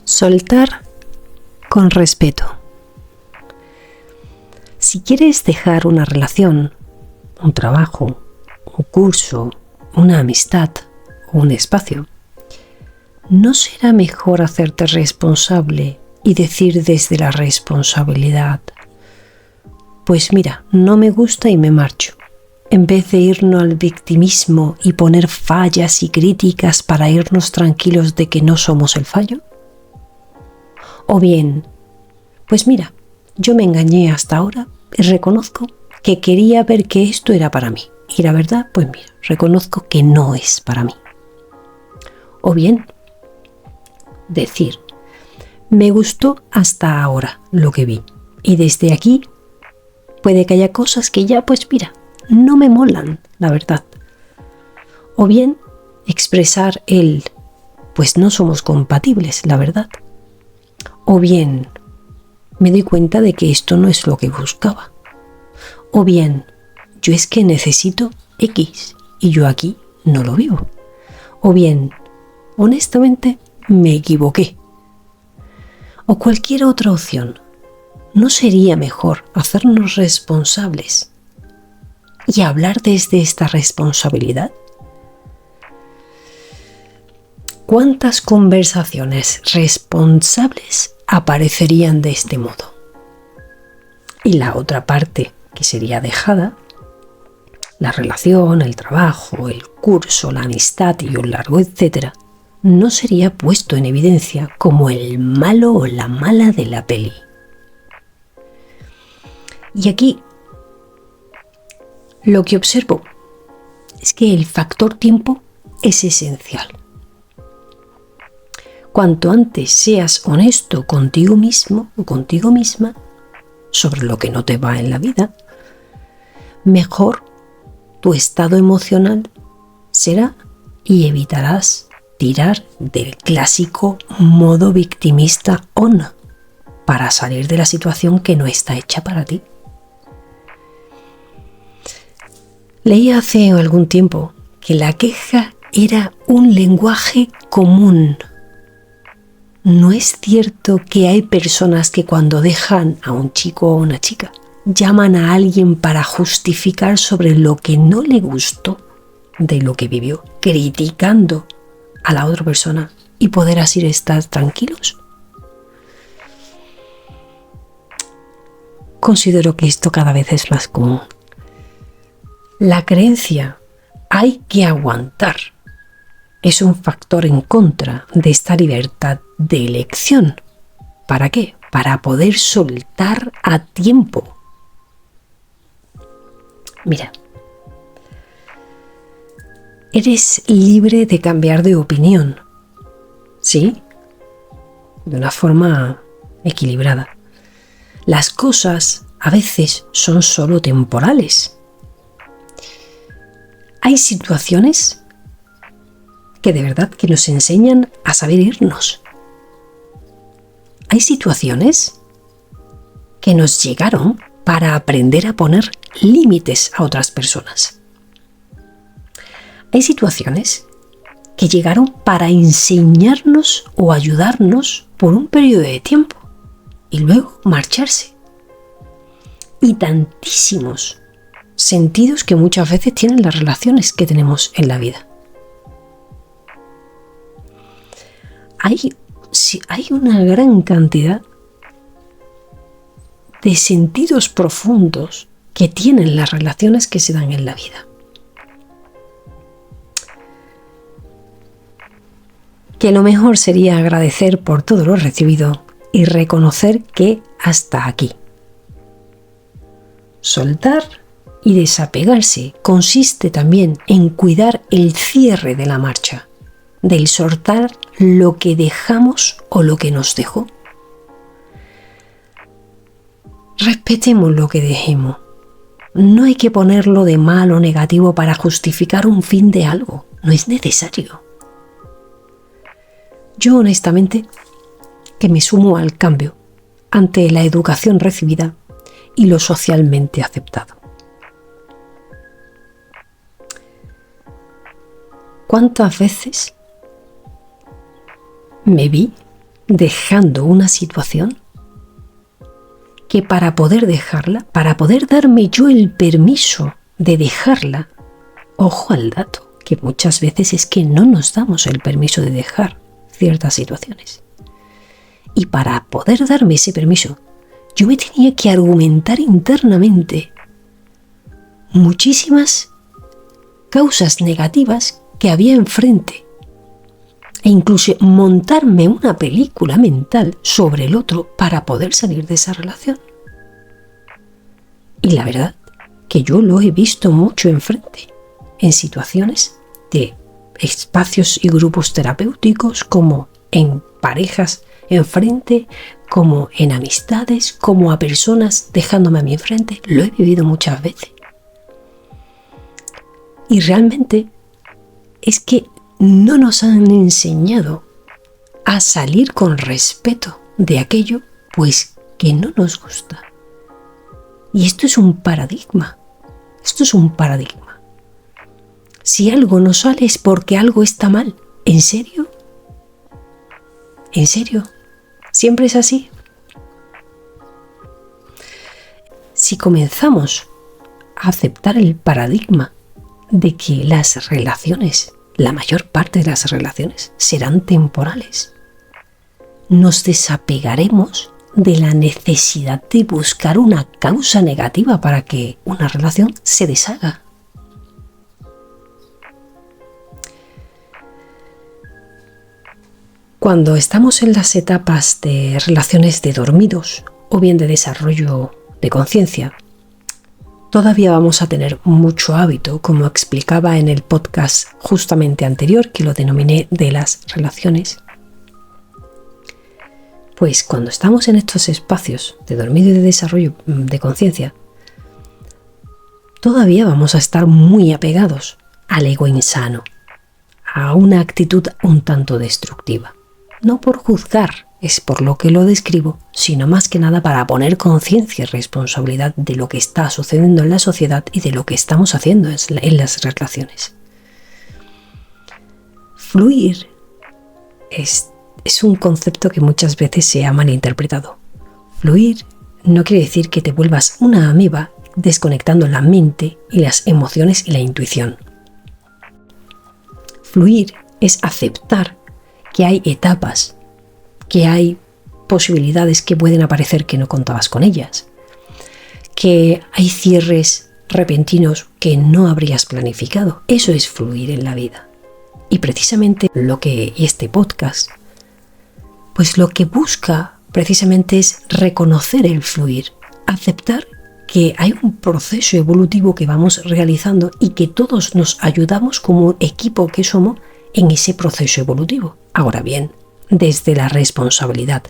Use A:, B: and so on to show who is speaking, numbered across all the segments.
A: Soltar con respeto. Si quieres dejar una relación, un trabajo, un curso, una amistad o un espacio, ¿no será mejor hacerte responsable y decir desde la responsabilidad: pues mira, no me gusta y me marcho, en vez de irnos al victimismo y poner fallas y críticas para irnos tranquilos de que no somos el fallo? O bien, pues mira, yo me engañé hasta ahora y reconozco que quería ver que esto era para mí. Y la verdad, pues mira, reconozco que no es para mí. O bien, decir: me gustó hasta ahora lo que vi. Y desde aquí puede que haya cosas que ya, pues mira, no me molan, la verdad. O bien, expresar pues no somos compatibles, la verdad. O bien, me doy cuenta de que esto no es lo que buscaba. O bien, yo es que necesito X y yo aquí no lo vivo. O bien, honestamente, me equivoqué. O cualquier otra opción. ¿No sería mejor hacernos responsables y hablar desde esta responsabilidad? ¿Cuántas conversaciones responsables aparecerían de este modo? Y la otra parte, que sería dejada, la relación, el trabajo, el curso, la amistad y un largo etcétera, no sería puesto en evidencia como el malo o la mala de la peli. Y aquí lo que observo es que el factor tiempo es esencial. Cuanto antes seas honesto contigo mismo o contigo misma sobre lo que no te va en la vida, mejor tu estado emocional será y evitarás tirar del clásico modo victimista on para salir de la situación que no está hecha para ti. Leí hace algún tiempo que la queja era un lenguaje común. ¿No es cierto que hay personas que cuando dejan a un chico o una chica llaman a alguien para justificar sobre lo que no le gustó de lo que vivió, criticando a la otra persona y poder así estar tranquilos? Considero que esto cada vez es más común. La creencia "hay que aguantar" es un factor en contra de esta libertad de elección. ¿Para qué? Para poder soltar a tiempo. Mira, eres libre de cambiar de opinión, ¿sí? De una forma equilibrada. Las cosas a veces son solo temporales. Hay situaciones que de verdad que nos enseñan a saber irnos. Hay situaciones que nos llegaron para aprender a poner límites a otras personas. Hay situaciones que llegaron para enseñarnos o ayudarnos por un periodo de tiempo y luego marcharse. Y tantísimos sentidos que muchas veces tienen las relaciones que tenemos en la vida. Hay una gran cantidad de sentidos profundos que tienen las relaciones que se dan en la vida. Que lo mejor sería agradecer por todo lo recibido y reconocer que hasta aquí. Soltar y desapegarse consiste también en cuidar el cierre de la marcha, del soltar lo que dejamos o lo que nos dejó. Respetemos lo que dejemos. No hay que ponerlo de mal o negativo para justificar un fin de algo. No es necesario. Yo honestamente que me sumo al cambio ante la educación recibida y lo socialmente aceptado. ¿Cuántas veces me vi dejando una situación que para poder dejarla, para poder darme yo el permiso de dejarla, ojo al dato, que muchas veces es que no nos damos el permiso de dejar ciertas situaciones. Y para poder darme ese permiso, yo me tenía que argumentar internamente muchísimas causas negativas que había enfrente e incluso montarme una película mental sobre el otro para poder salir de esa relación. Y la verdad que yo lo he visto mucho enfrente, en situaciones de espacios y grupos terapéuticos, como en parejas enfrente, como en amistades, como a personas dejándome a mí enfrente. Lo he vivido muchas veces. Y realmente es que no nos han enseñado a salir con respeto de aquello pues que no nos gusta. Y esto es un paradigma. Esto es un paradigma. Si algo no sale es porque algo está mal. ¿En serio? ¿En serio? ¿Siempre es así? Si comenzamos a aceptar el paradigma de que las relaciones, la mayor parte de las relaciones, serán temporales, nos desapegaremos de la necesidad de buscar una causa negativa para que una relación se deshaga. Cuando estamos en las etapas de relaciones de dormidos o bien de desarrollo de conciencia, todavía vamos a tener mucho hábito, como explicaba en el podcast justamente anterior, que lo denominé de las relaciones. Pues cuando estamos en estos espacios de dormido y de desarrollo de conciencia, todavía vamos a estar muy apegados al ego insano, a una actitud un tanto destructiva. No por juzgar, es por lo que lo describo, sino más que nada para poner conciencia y responsabilidad de lo que está sucediendo en la sociedad y de lo que estamos haciendo en las relaciones. Fluir es un concepto que muchas veces se ha malinterpretado. Fluir no quiere decir que te vuelvas una ameba desconectando la mente y las emociones y la intuición. Fluir es aceptar que hay etapas, que hay posibilidades que pueden aparecer que no contabas con ellas, que hay cierres repentinos que no habrías planificado. Eso es fluir en la vida. Y precisamente este podcast, pues lo que busca precisamente es reconocer el fluir, aceptar que hay un proceso evolutivo que vamos realizando y que todos nos ayudamos como equipo que somos en ese proceso evolutivo. Ahora bien, desde la responsabilidad,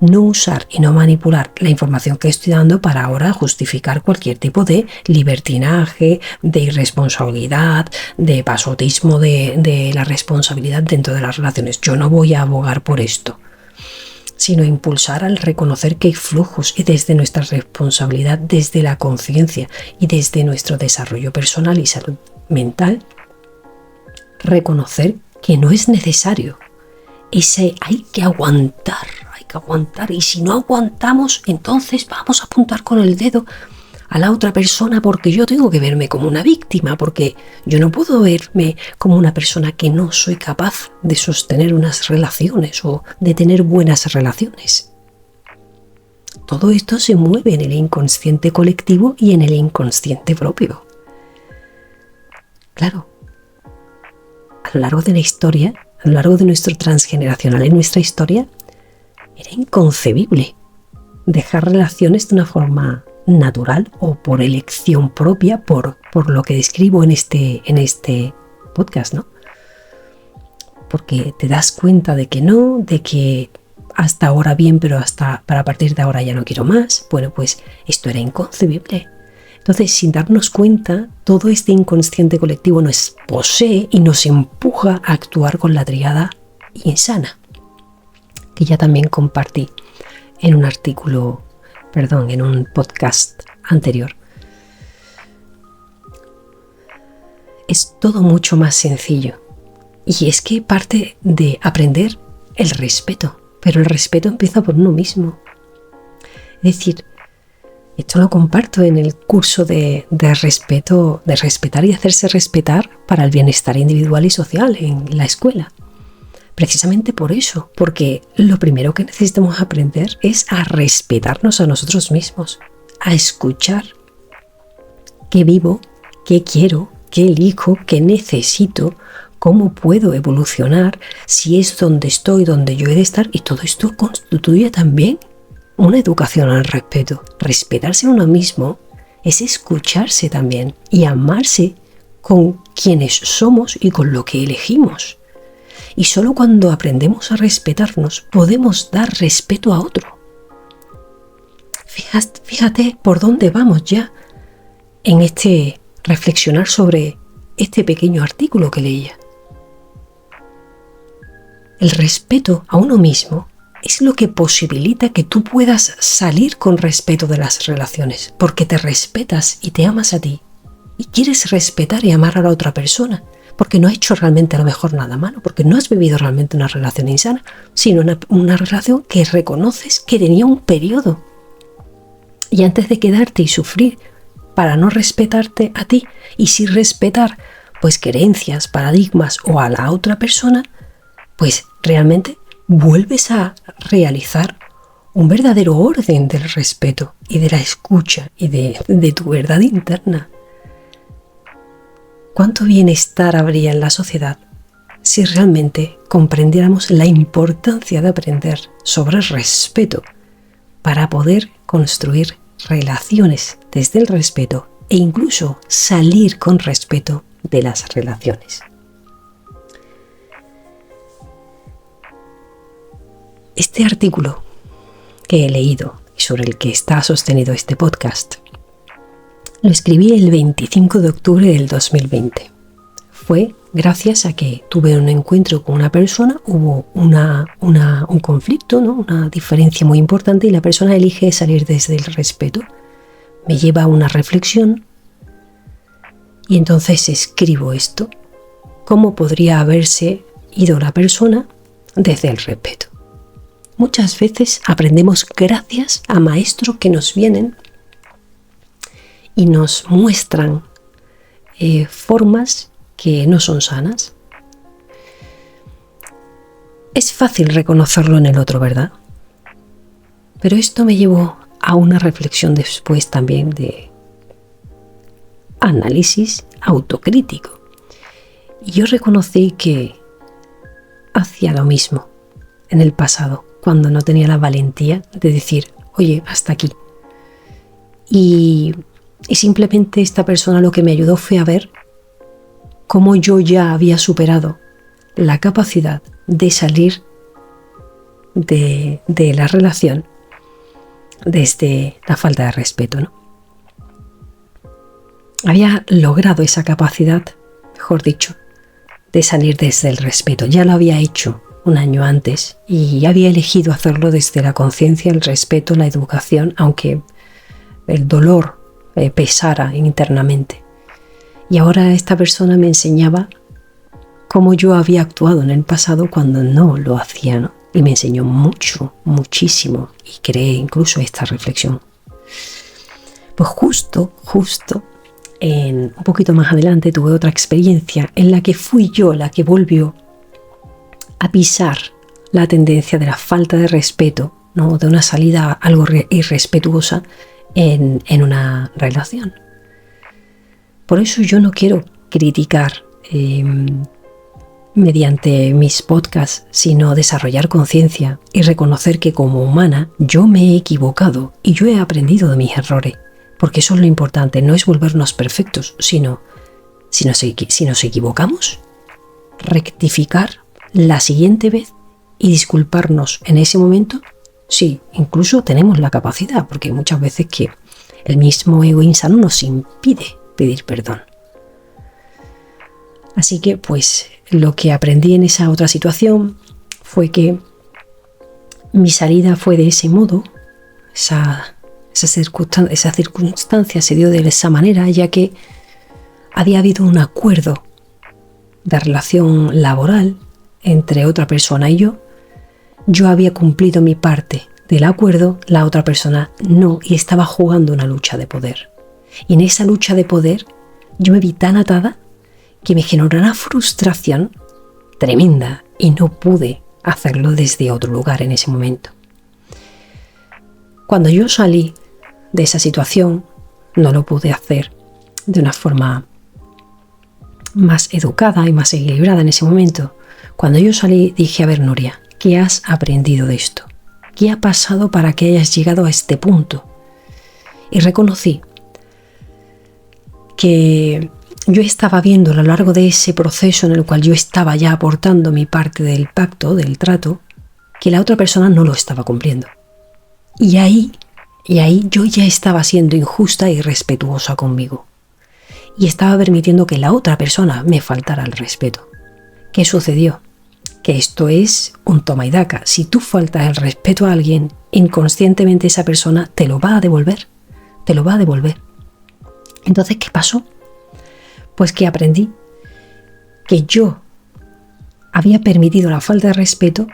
A: no usar y no manipular la información que estoy dando para ahora justificar cualquier tipo de libertinaje, de irresponsabilidad, de pasotismo de la responsabilidad dentro de las relaciones. Yo no voy a abogar por esto, sino impulsar al reconocer que hay flujos y desde nuestra responsabilidad, desde la conciencia y desde nuestro desarrollo personal y salud mental, reconocer que no es necesario. Hay que aguantar, y si no aguantamos, entonces vamos a apuntar con el dedo a la otra persona porque yo tengo que verme como una víctima, porque yo no puedo verme como una persona que no soy capaz de sostener unas relaciones o de tener buenas relaciones. Todo esto se mueve en el inconsciente colectivo y en el inconsciente propio. Claro, a lo largo de la historia, a lo largo de nuestro transgeneracional en nuestra historia, era inconcebible dejar relaciones de una forma natural o por elección propia, por lo que describo en este podcast, ¿no? Porque te das cuenta de que no, de que hasta ahora bien, pero para partir de ahora ya no quiero más. Bueno, pues esto era inconcebible. Entonces, sin darnos cuenta, todo este inconsciente colectivo nos posee y nos empuja a actuar con la tríada insana, que ya también compartí en en un podcast anterior. Es todo mucho más sencillo. Y es que parte de aprender el respeto. pero el respeto empieza por uno mismo. Es decir, esto lo comparto en el curso de respeto, de respetar y hacerse respetar para el bienestar individual y social en la escuela. Precisamente por eso, porque lo primero que necesitamos aprender es a respetarnos a nosotros mismos, a escuchar qué vivo, qué quiero, qué elijo, qué necesito, cómo puedo evolucionar, si es donde estoy, donde yo he de estar, y todo esto constituye también una educación al respeto. Respetarse a uno mismo es escucharse también y amarse con quienes somos y con lo que elegimos. Y solo cuando aprendemos a respetarnos podemos dar respeto a otro. Fíjate por dónde vamos ya en este reflexionar sobre este pequeño artículo que leía. El respeto a uno mismo es lo que posibilita que tú puedas salir con respeto de las relaciones, porque te respetas y te amas a ti, y quieres respetar y amar a la otra persona, porque no has hecho realmente a lo mejor nada malo, porque no has vivido realmente una relación insana, sino una relación que reconoces que tenía un periodo. Y antes de quedarte y sufrir para no respetarte a ti y sí respetar pues creencias, paradigmas o a la otra persona, pues realmente vuelves a realizar un verdadero orden del respeto y de la escucha y de tu verdad interna. ¿Cuánto bienestar habría en la sociedad si realmente comprendiéramos la importancia de aprender sobre el respeto para poder construir relaciones desde el respeto e incluso salir con respeto de las relaciones? Este artículo que he leído y sobre el que está sostenido este podcast lo escribí el 25 de octubre del 2020. Fue gracias a que tuve un encuentro con una persona, hubo un conflicto, ¿no? Una diferencia muy importante y la persona elige salir desde el respeto. Me lleva a una reflexión y entonces escribo esto. ¿Cómo podría haberse ido la persona desde el respeto? Muchas veces aprendemos gracias a maestros que nos vienen y nos muestran formas que no son sanas. Es fácil reconocerlo en el otro, ¿verdad? Pero esto me llevó a una reflexión después también de análisis autocrítico. Y yo reconocí que hacía lo mismo en el pasado, cuando no tenía la valentía de decir, oye, hasta aquí. Y simplemente esta persona lo que me ayudó fue a ver cómo yo ya había superado la capacidad de salir de la relación desde la falta de respeto, ¿no? Había logrado esa capacidad, mejor dicho, de salir desde el respeto. Ya lo había hecho un año antes y había elegido hacerlo desde la conciencia, el respeto, la educación, aunque el dolor pesara internamente. Y ahora esta persona me enseñaba cómo yo había actuado en el pasado cuando no lo hacía, ¿no? Y me enseñó mucho, muchísimo, y creé incluso esta reflexión. Pues justo un poquito más adelante tuve otra experiencia en la que fui yo la que volvió a pisar la tendencia de la falta de respeto, ¿no? De una salida algo irrespetuosa en una relación. Por eso yo no quiero criticar mediante mis podcasts, sino desarrollar conciencia y reconocer que como humana yo me he equivocado y yo he aprendido de mis errores, porque eso es lo importante, no es volvernos perfectos, sino si nos equivocamos, rectificar la siguiente vez y disculparnos en ese momento. Sí, incluso tenemos la capacidad, porque muchas veces que el mismo ego insano nos impide pedir perdón. Así que pues lo que aprendí en esa otra situación fue que mi salida fue de ese modo, esa circunstancia se dio de esa manera, ya que había habido un acuerdo de relación laboral entre otra persona y yo, yo había cumplido mi parte del acuerdo, la otra persona no, y estaba jugando una lucha de poder. Y en esa lucha de poder yo me vi tan atada que me generó una frustración tremenda y no pude hacerlo desde otro lugar en ese momento. Cuando yo salí de esa situación, no lo pude hacer de una forma más educada y más equilibrada en ese momento. Cuando yo salí dije, a ver, Nuria, ¿qué has aprendido de esto? ¿Qué ha pasado para que hayas llegado a este punto? Y reconocí que yo estaba viendo a lo largo de ese proceso en el cual yo estaba ya aportando mi parte del pacto, del trato, que la otra persona no lo estaba cumpliendo. Y ahí yo ya estaba siendo injusta y irrespetuosa conmigo. Y estaba permitiendo que la otra persona me faltara el respeto. ¿Qué sucedió? Que esto es un toma y daca. Si tú faltas el respeto a alguien, inconscientemente esa persona te lo va a devolver. Te lo va a devolver. Entonces, ¿qué pasó? Pues que aprendí que yo había permitido la falta de respeto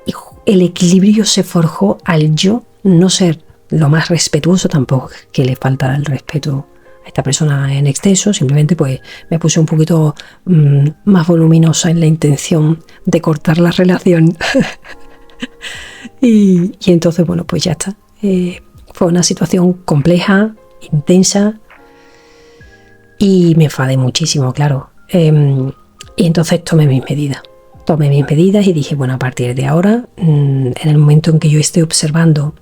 A: y el equilibrio se forjó al yo no ser lo más respetuoso, tampoco que le faltara el respeto a esta persona en exceso, simplemente pues me puse un poquito más voluminosa en la intención de cortar la relación. y entonces, bueno, pues ya está. Fue una situación compleja, intensa, y me enfadé muchísimo, claro. Y entonces tomé mis medidas y dije, bueno, a partir de ahora, en el momento en que yo esté observando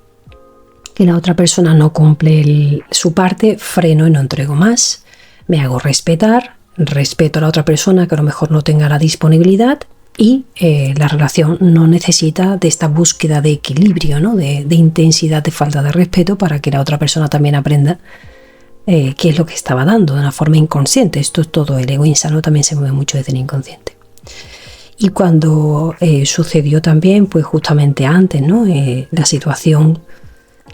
A: que la otra persona no cumple su parte, freno y no entrego más, me hago respetar, respeto a la otra persona que a lo mejor no tenga la disponibilidad y la relación no necesita de esta búsqueda de equilibrio, ¿no? de intensidad, de falta de respeto, para que la otra persona también aprenda qué es lo que estaba dando de una forma inconsciente. Esto es todo, el ego insano también se mueve mucho desde el inconsciente. Y cuando sucedió también, pues justamente antes, ¿no? La situación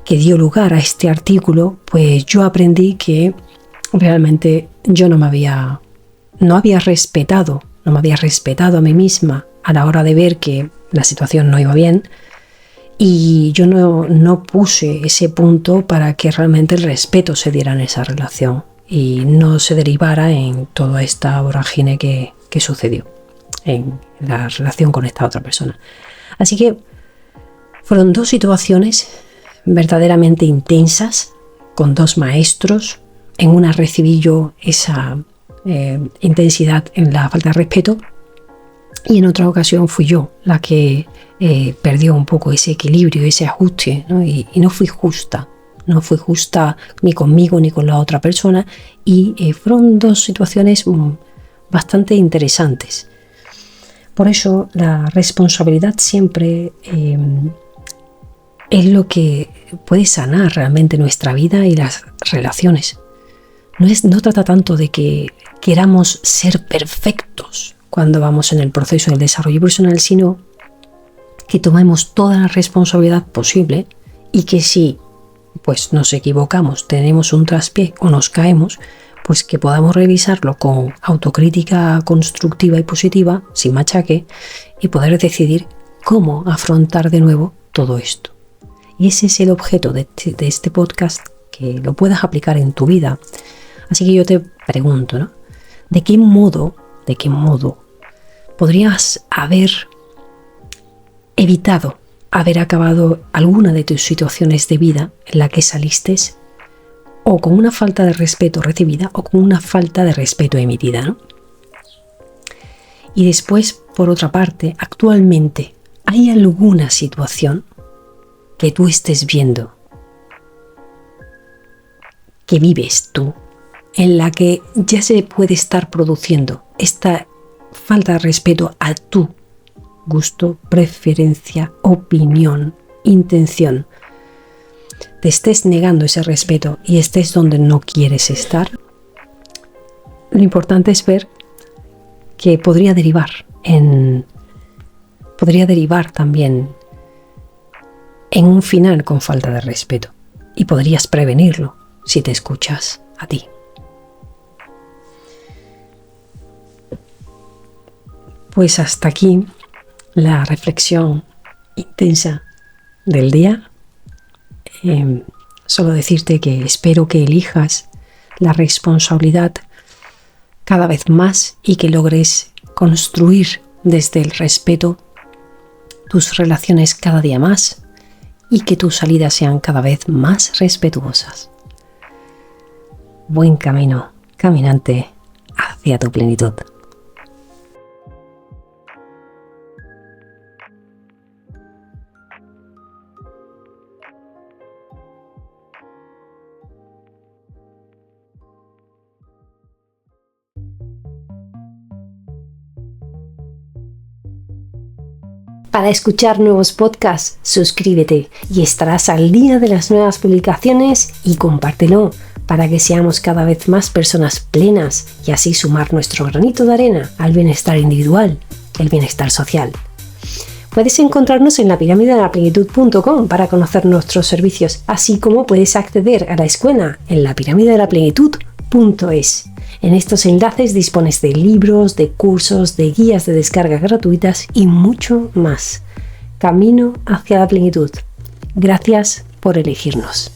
A: que dio lugar a este artículo, pues yo aprendí que realmente yo no me había respetado a mí misma a la hora de ver que la situación no iba bien, y yo no puse ese punto para que realmente el respeto se diera en esa relación y no se derivara en toda esta vorágine que sucedió en la relación con esta otra persona. Así que fueron dos situaciones verdaderamente intensas, con dos maestros. En una recibí yo esa intensidad en la falta de respeto, y en otra ocasión fui yo la que perdió un poco ese equilibrio, ese ajuste, ¿no? Y no fui justa. No fui justa ni conmigo ni con la otra persona, y fueron dos situaciones bastante interesantes. Por eso la responsabilidad siempre es lo que puede sanar realmente nuestra vida y las relaciones. No trata tanto de que queramos ser perfectos cuando vamos en el proceso del desarrollo personal, sino que tomemos toda la responsabilidad posible, y que si pues nos equivocamos, tenemos un traspié o nos caemos, pues que podamos revisarlo con autocrítica constructiva y positiva, sin machaque, y poder decidir cómo afrontar de nuevo todo esto. Y ese es el objeto de este podcast, que lo puedas aplicar en tu vida. Así que yo te pregunto, ¿no? ¿De qué modo podrías haber evitado haber acabado alguna de tus situaciones de vida en la que saliste o con una falta de respeto recibida o con una falta de respeto emitida, ¿no? Y después, por otra parte, actualmente, ¿hay alguna situación que tú estés viendo, que vives tú, en la que ya se puede estar produciendo esta falta de respeto a tu gusto, preferencia, opinión, intención? Te estés negando ese respeto y estés donde no quieres estar. Lo importante es ver que podría derivar también en un final con falta de respeto, y podrías prevenirlo si te escuchas a ti. Pues hasta aquí la reflexión intensa del día. Solo decirte que espero que elijas la responsabilidad cada vez más y que logres construir desde el respeto tus relaciones cada día más y que tus salidas sean cada vez más respetuosas. Buen camino, caminante, hacia tu plenitud. Para escuchar nuevos podcasts, suscríbete y estarás al día de las nuevas publicaciones y compártelo para que seamos cada vez más personas plenas y así sumar nuestro granito de arena al bienestar individual, el bienestar social. Puedes encontrarnos en lapiramidedeLaplenitud.com para conocer nuestros servicios, así como puedes acceder a la escuela en lapiramidedeLaplenitud.es. En estos enlaces dispones de libros, de cursos, de guías de descarga gratuitas y mucho más. Camino hacia la plenitud. Gracias por elegirnos.